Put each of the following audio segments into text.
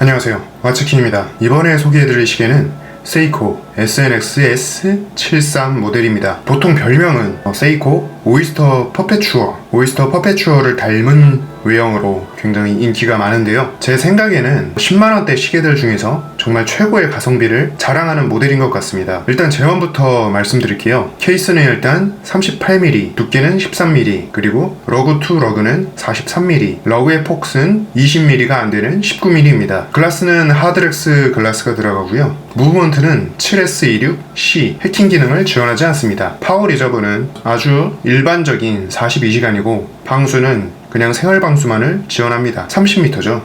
안녕하세요, 와츠킨입니다. 이번에 소개해드릴 시계는 세이코 SNX-S73 모델입니다. 보통 별명은 세이코 오이스터 퍼페추어를 닮은 외형으로 굉장히 인기가 많은데요, 제 생각에는 10만원대 시계들 중에서 정말 최고의 가성비를 자랑하는 모델인 것 같습니다. 일단 제원부터 말씀드릴게요. 케이스는 일단 38mm, 두께는 13mm, 그리고 러그2 러그는 43mm, 러그의 폭스는 20mm가 안되는 19mm입니다. 글라스는 하드렉스 글라스가 들어가고요, 무브먼트는 7S26C 해킹 기능을 지원하지 않습니다. 파워 리저브는 아주 일반적인 42시간이고 방수는 그냥 생활 방수만을 지원합니다. 30m죠.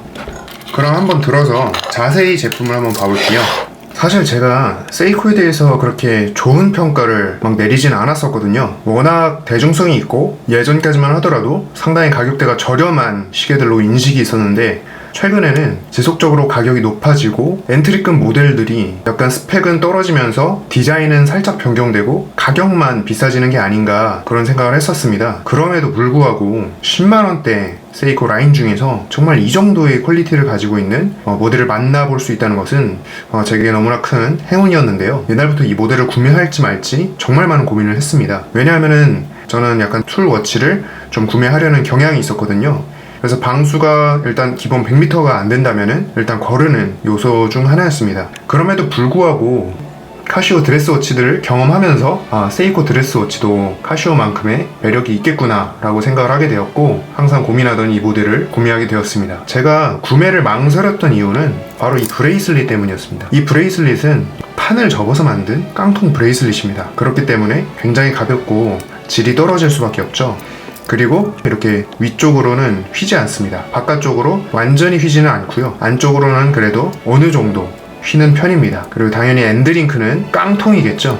그럼 한번 들어서 자세히 제품을 한번 봐볼게요. 사실 제가 세이코에 대해서 그렇게 좋은 평가를 막 내리진 않았었거든요. 워낙 대중성이 있고 예전까지만 하더라도 상당히 가격대가 저렴한 시계들로 인식이 있었는데, 최근에는 지속적으로 가격이 높아지고 엔트리급 모델들이 약간 스펙은 떨어지면서 디자인은 살짝 변경되고 가격만 비싸지는 게 아닌가 그런 생각을 했었습니다. 그럼에도 불구하고 10만원대 세이코 라인 중에서 정말 이 정도의 퀄리티를 가지고 있는 모델을 만나볼 수 있다는 것은 제게 너무나 큰 행운이었는데요. 옛날부터 이 모델을 구매할지 말지 정말 많은 고민을 했습니다. 왜냐하면은 저는 약간 툴워치를 좀 구매하려는 경향이 있었거든요. 그래서 방수가 일단 기본 100m가 안 된다면은 일단 거르는 요소 중 하나였습니다. 그럼에도 불구하고 카시오 드레스워치들을 경험하면서 세이코 드레스워치도 카시오만큼의 매력이 있겠구나 라고 생각을 하게 되었고, 항상 고민하던 이 모델을 구매하게 되었습니다. 제가 구매를 망설였던 이유는 바로 이 브레이슬릿 때문이었습니다. 이 브레이슬릿은 판을 접어서 만든 깡통 브레이슬릿입니다. 그렇기 때문에 굉장히 가볍고 질이 떨어질 수밖에 없죠. 그리고 이렇게 위쪽으로는 휘지 않습니다. 바깥쪽으로 완전히 휘지는 않고요, 안쪽으로는 그래도 어느 정도 휘는 편입니다. 그리고 당연히 엔드링크는 깡통이겠죠.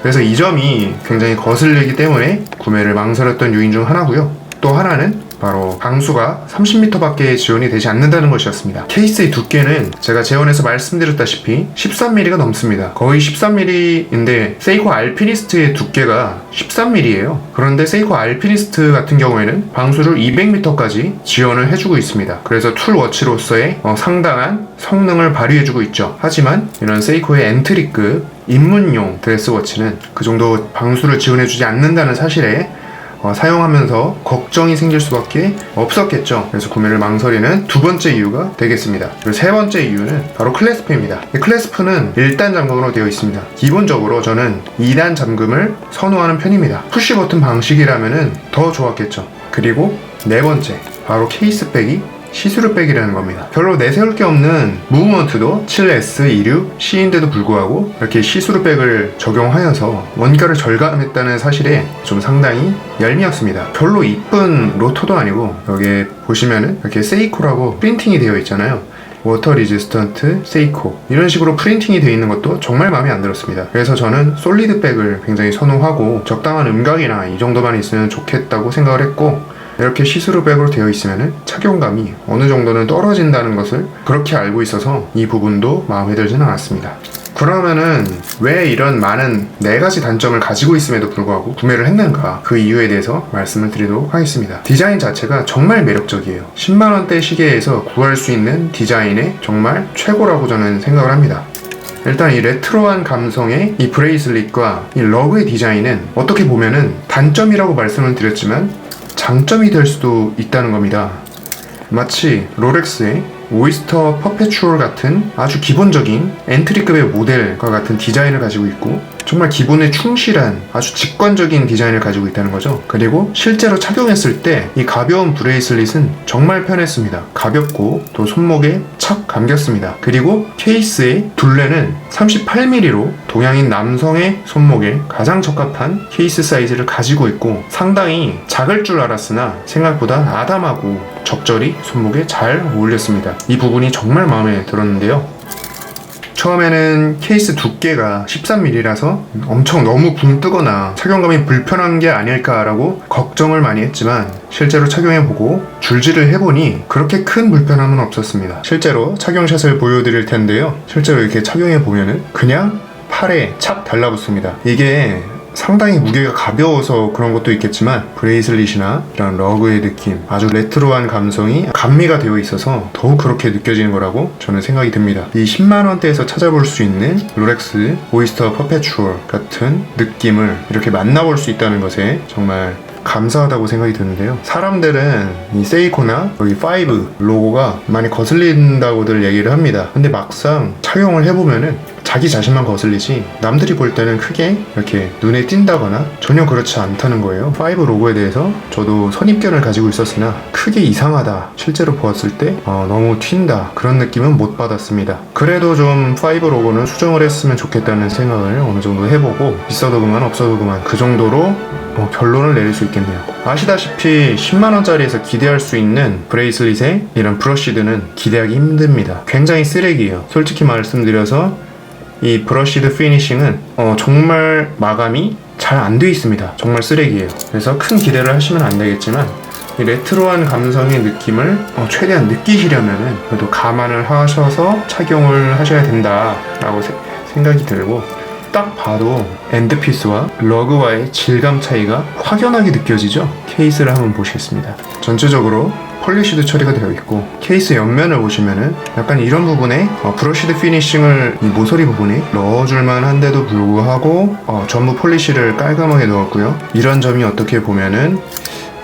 그래서 이 점이 굉장히 거슬리기 때문에 구매를 망설였던 요인 중 하나고요. 또 하나는 바로 방수가 30m밖에 지원이 되지 않는다는 것이었습니다. 케이스의 두께는 제가 재원에서 말씀드렸다시피 13mm가 넘습니다. 거의 13mm인데 세이코 알피니스트의 두께가 13mm예요. 그런데 세이코 알피니스트 같은 경우에는 방수를 200m까지 지원을 해주고 있습니다. 그래서 툴워치로서의 상당한 성능을 발휘해주고 있죠. 하지만 이런 세이코의 엔트리급 입문용 드레스워치는 그 정도 방수를 지원해주지 않는다는 사실에 사용하면서 걱정이 생길 수밖에 없었겠죠. 그래서 구매를 망설이는 두 번째 이유가 되겠습니다. 그리고 세 번째 이유는 바로 클래스프입니다. 이 클래스프는 1단 잠금으로 되어 있습니다. 기본적으로 저는 2단 잠금을 선호하는 편입니다. 푸시 버튼 방식이라면 더 좋았겠죠. 그리고 네 번째, 바로 케이스백이 시스루백이라는 겁니다. 별로 내세울 게 없는 무브먼트도 7S26C인데도 불구하고 이렇게 시스루백을 적용하여서 원가를 절감했다는 사실에 좀 상당히 얄미웠습니다. 별로 이쁜 로토도 아니고, 여기에 보시면은 이렇게 세이코라고 프린팅이 되어 있잖아요. 워터 리지스턴트 세이코, 이런 식으로 프린팅이 되어 있는 것도 정말 마음에 안 들었습니다. 그래서 저는 솔리드백을 굉장히 선호하고 적당한 음각이나 이 정도만 있으면 좋겠다고 생각을 했고, 이렇게 시스루백으로 되어 있으면 착용감이 어느 정도는 떨어진다는 것을 그렇게 알고 있어서 이 부분도 마음에 들지는 않았습니다. 그러면은 왜 이런 많은 4가지 단점을 가지고 있음에도 불구하고 구매를 했는가, 그 이유에 대해서 말씀을 드리도록 하겠습니다. 디자인 자체가 정말 매력적이에요. 10만원대 시계에서 구할 수 있는 디자인의 정말 최고라고 저는 생각을 합니다. 일단 이 레트로한 감성의 이 브레이슬릿과 이 러그의 디자인은 어떻게 보면은 단점이라고 말씀을 드렸지만 장점이 될 수도 있다는 겁니다. 마치 롤렉스의 오이스터 퍼페추얼 같은 아주 기본적인 엔트리급의 모델과 같은 디자인을 가지고 있고, 정말 기본에 충실한 아주 직관적인 디자인을 가지고 있다는 거죠. 그리고 실제로 착용했을 때 이 가벼운 브레이슬릿은 정말 편했습니다. 가볍고 또 손목에 착 감겼습니다. 그리고 케이스의 둘레는 38mm로 동양인 남성의 손목에 가장 적합한 케이스 사이즈를 가지고 있고, 상당히 작을 줄 알았으나 생각보다 아담하고 적절히 손목에 잘 어울렸습니다. 이 부분이 정말 마음에 들었는데요, 처음에는 케이스 두께가 13mm라서 엄청 너무 붕 뜨거나 착용감이 불편한 게 아닐까라고 걱정을 많이 했지만, 실제로 착용해보고 줄질을 해보니 그렇게 큰 불편함은 없었습니다. 실제로 착용샷을 보여드릴 텐데요, 실제로 이렇게 착용해보면은 그냥 팔에 착 달라붙습니다. 이게 상당히 무게가 가벼워서 그런 것도 있겠지만 브레이슬릿이나 이런 러그의 느낌, 아주 레트로한 감성이 감미가 되어 있어서 더욱 그렇게 느껴지는 거라고 저는 생각이 듭니다. 이 10만원대에서 찾아볼 수 있는 롤렉스 오이스터 퍼페추얼 같은 느낌을 이렇게 만나볼 수 있다는 것에 정말 감사하다고 생각이 드는데요. 사람들은 이 세이코나 여기 5 로고가 많이 거슬린다고들 얘기를 합니다. 근데 막상 착용을 해보면은 자기 자신만 거슬리지 남들이 볼 때는 크게 이렇게 눈에 띈다거나 전혀 그렇지 않다는 거예요. 5 로고에 대해서 저도 선입견을 가지고 있었으나 크게 이상하다, 실제로 보았을 때 너무 튄다, 그런 느낌은 못 받았습니다. 그래도 좀 5 로고는 수정을 했으면 좋겠다는 생각을 어느 정도 해보고, 있어도 그만 없어도 그만, 그 정도로 결론을 내릴 수 있겠네요. 아시다시피 10만원짜리에서 기대할 수 있는 브레이슬릿의 이런 브러쉬드는 기대하기 힘듭니다. 굉장히 쓰레기예요. 솔직히 말씀드려서 이 브러쉬드 피니싱은 정말 마감이 잘 안 돼 있습니다. 정말 쓰레기예요. 그래서 큰 기대를 하시면 안 되겠지만, 이 레트로한 감성의 느낌을 최대한 느끼시려면은 그래도 감안을 하셔서 착용을 하셔야 된다라고 생각이 들고, 딱 봐도 엔드피스와 러그와의 질감 차이가 확연하게 느껴지죠. 케이스를 한번 보시겠습니다. 전체적으로 폴리시드 처리가 되어 있고, 케이스 옆면을 보시면은 약간 이런 부분에 브러쉬드 피니싱을 이 모서리 부분에 넣어줄만 한데도 불구하고 전부 폴리시를 깔끔하게 넣었고요. 이런 점이 어떻게 보면은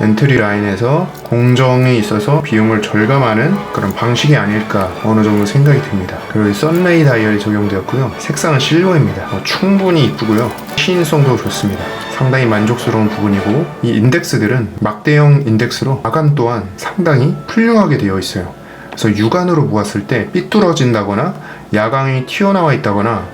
엔트리 라인에서 공정에 있어서 비용을 절감하는 그런 방식이 아닐까 어느 정도 생각이 듭니다. 그리고 썬레이 다이얼이 적용되었고요. 색상은 실버입니다. 충분히 이쁘고요. 시인성도 좋습니다. 상당히 만족스러운 부분이고, 이 인덱스들은 막대형 인덱스로 마감 또한 상당히 훌륭하게 되어 있어요. 그래서 육안으로 보았을 때 삐뚤어진다거나 야광이 튀어나와 있다거나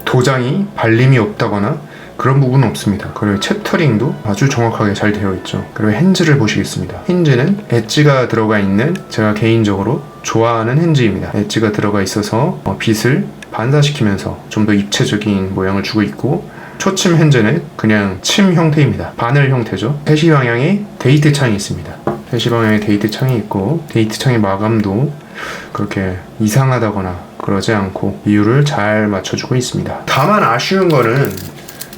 도장이 발림이 없다거나 그런 부분은 없습니다. 그리고 챕터링도 아주 정확하게 잘 되어 있죠. 그리고 힌지를 보시겠습니다. 힌지는 엣지가 들어가 있는, 제가 개인적으로 좋아하는 힌지입니다. 엣지가 들어가 있어서 빛을 반사시키면서 좀 더 입체적인 모양을 주고 있고, 초침 힌지는 그냥 침 형태입니다. 바늘 형태죠. 세시 방향에 데이트 창이 있습니다. 세시 방향에 데이트 창이 있고, 데이트 창의 마감도 그렇게 이상하다거나 그러지 않고 이유를 잘 맞춰주고 있습니다. 다만 아쉬운 거는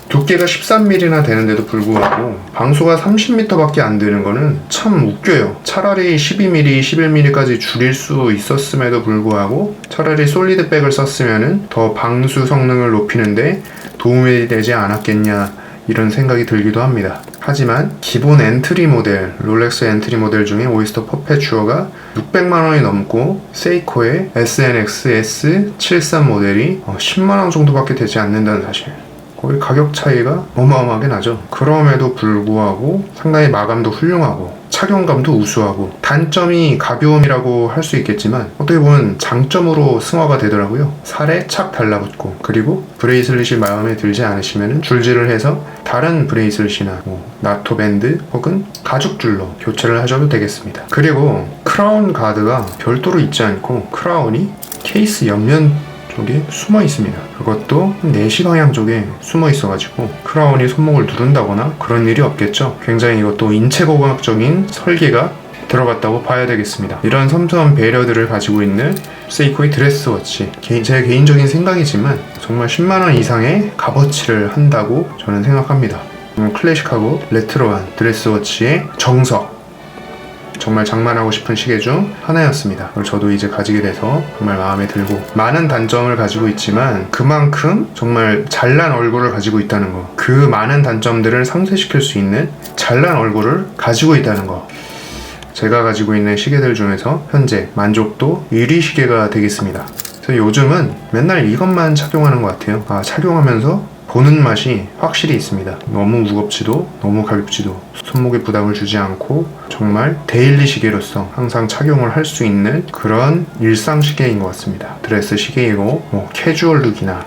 두께가 13mm나 되는데도 불구하고 방수가 30m밖에 안 되는 거는 참 웃겨요. 차라리 12mm, 11mm까지 줄일 수 있었음에도 불구하고 차라리 솔리드백을 썼으면 더 방수 성능을 높이는데 도움이 되지 않았겠냐, 이런 생각이 들기도 합니다. 하지만 기본 엔트리 모델, 롤렉스 엔트리 모델 중에 오이스터 퍼페추어가 600만원이 넘고, 세이코의 SNX S73 모델이 10만원 정도밖에 되지 않는다는 사실, 거의 가격 차이가 어마어마하게 나죠. 그럼에도 불구하고 상당히 마감도 훌륭하고 착용감도 우수하고, 단점이 가벼움이라고 할 수 있겠지만 어떻게 보면 장점으로 승화가 되더라고요. 살에 착 달라붙고, 그리고 브레이슬릿이 마음에 들지 않으시면 줄질을 해서 다른 브레이슬릿이나 나토 밴드 혹은 가죽줄로 교체를 하셔도 되겠습니다. 그리고 크라운 가드가 별도로 있지 않고 크라운이 케이스 옆면 쪽에 숨어 있습니다. 그것도 4시 방향 쪽에 숨어 있어가지고 크라운이 손목을 누른다거나 그런 일이 없겠죠. 굉장히 이것도 인체공학적인 설계가 들어갔다고 봐야 되겠습니다. 이런 섬세한 배려들을 가지고 있는 세이코의 드레스워치, 제 개인적인 생각이지만 정말 10만원 이상의 값어치를 한다고 저는 생각합니다. 클래식하고 레트로한 드레스워치의 정석, 정말 장만하고 싶은 시계 중 하나였습니다. 저도 이제 가지게 돼서 정말 마음에 들고, 많은 단점을 가지고 있지만 그만큼 정말 잘난 얼굴을 가지고 있다는 거, 그 많은 단점들을 상쇄시킬 수 있는 잘난 얼굴을 가지고 있다는 거, 제가 가지고 있는 시계들 중에서 현재 만족도 1위 시계가 되겠습니다. 그래서 요즘은 맨날 이것만 착용하는 것 같아요. 착용하면서 보는 맛이 확실히 있습니다. 너무 무겁지도 너무 가볍지도 손목에 부담을 주지 않고 정말 데일리 시계로서 항상 착용을 할 수 있는 그런 일상 시계인 것 같습니다. 드레스 시계이고 캐주얼 룩이나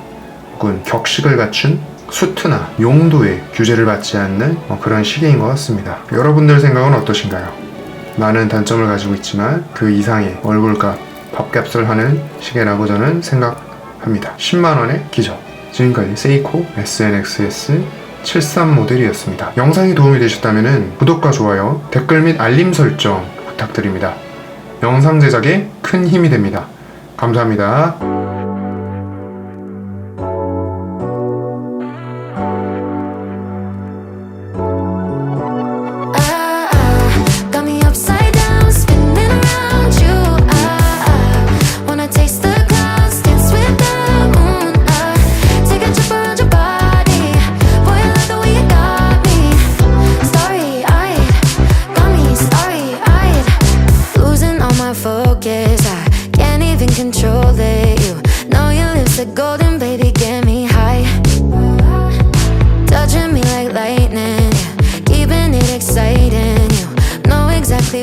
혹은 격식을 갖춘 수트나 용도에 규제를 받지 않는 그런 시계인 것 같습니다. 여러분들 생각은 어떠신가요? 많은 단점을 가지고 있지만 그 이상의 얼굴값, 밥값을 하는 시계라고 저는 생각합니다. 10만원의 기적. 지금까지 세이코 SNX S73 모델이었습니다. 영상이 도움이 되셨다면 구독과 좋아요, 댓글 및 알림 설정 부탁드립니다. 영상 제작에 큰 힘이 됩니다. 감사합니다.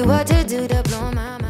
what to do to blow my mind.